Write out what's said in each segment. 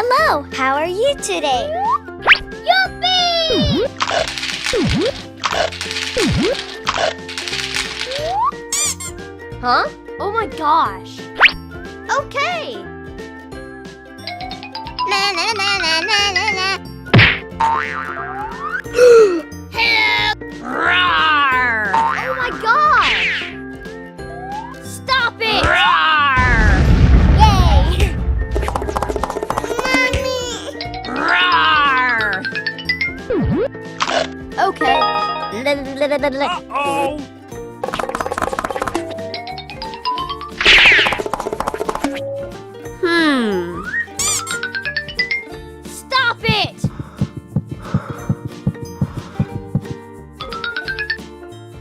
Hello, how are you today? Yuppie! Huh? Oh my gosh. Okay. Na na na na na na na. Help! Roar! Oh my gosh! Stop it! Roar! Yay! Mommy! Roar! Okay. Uh-oh! Stop it!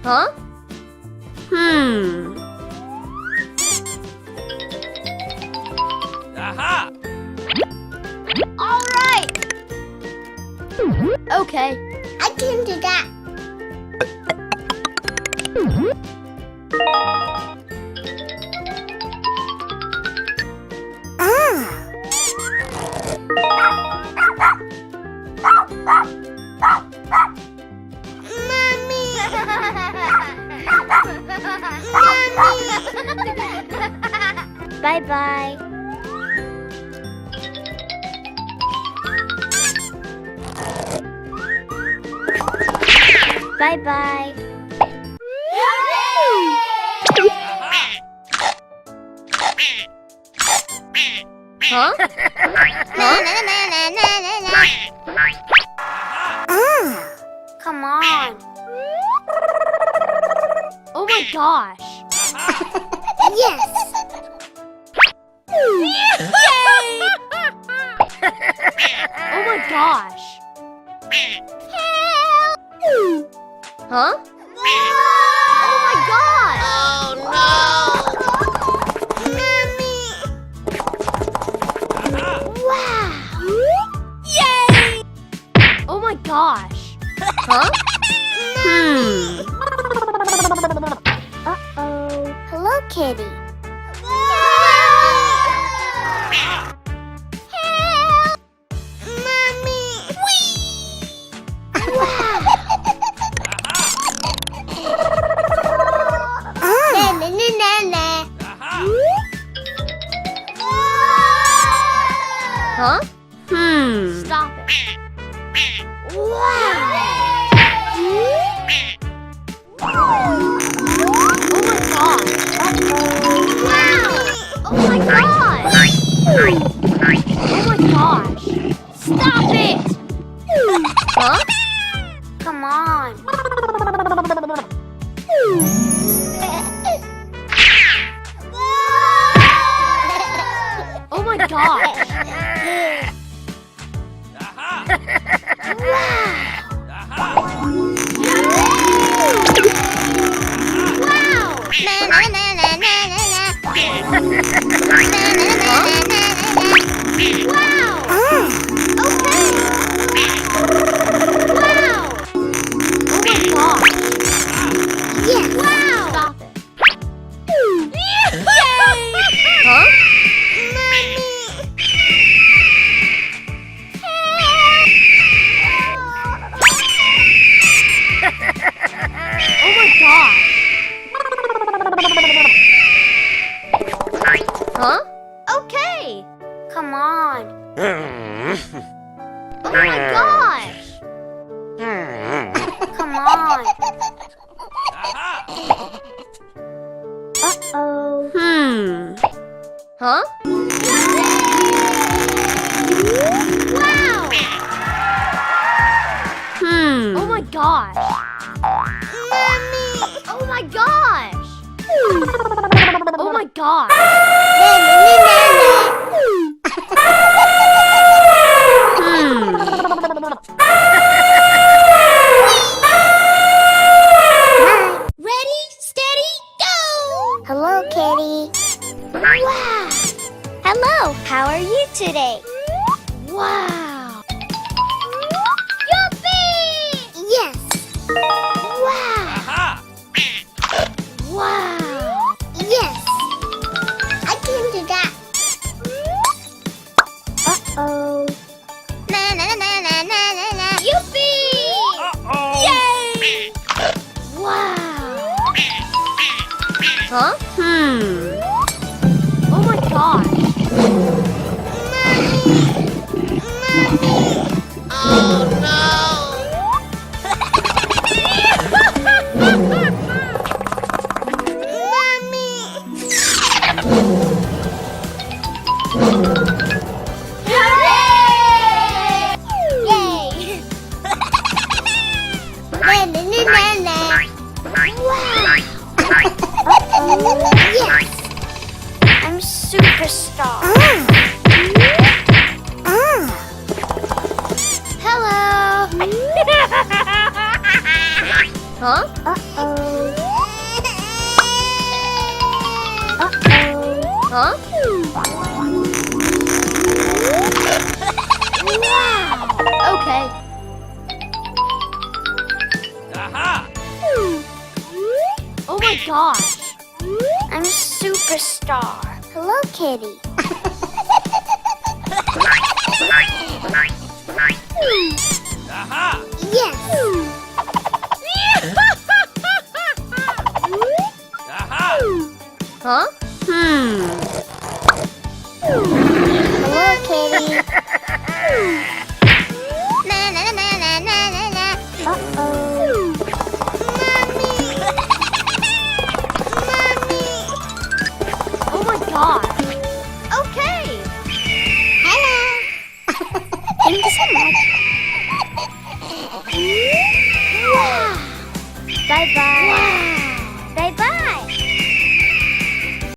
Huh? Aha! All right. Okay. I can do that. Bye-bye. Bye-bye. Huh? Come on. Oh my gosh. Yes. Yay! Oh my gosh. Help! Huh? Oh my gosh. Wow. Yay! Oh my gosh. Huh? Uh-oh. Hello, kitty. Help! Mommy! Wow! Na na na na na. Huh? Stop it. Wow! Oh my gosh. Oh my gosh. Stop it. Huh? Come on. Oh my gosh. Wow! Na na na na na na na. Na na na na na na. Wow! Okay. Wow! Oh my gosh. Yes. Wow. Stop it. Yay! Huh? Oh my gosh. Huh? Okay. Come on. Oh my gosh. Come on. Uh-oh. Huh? Wow! Oh my gosh. Oh my gosh. Oh my gosh. Na na na na Ready, steady, go! Hello, kitty. Wow! Hello, how are you today? Wow. Yuppie! Yes. Wow! Aha! Wow. Yes. I can do that. Uh-oh. Huh? Oh my gosh. Yay! La, la, la, la, la. Wow! Yes! I'm superstar. Hello. Huh? Uh-oh. Huh? Wow! Okay. Aha! Oh my gosh. I'm a superstar. Hello, Kitty. Aha! Yes. Aha! Huh?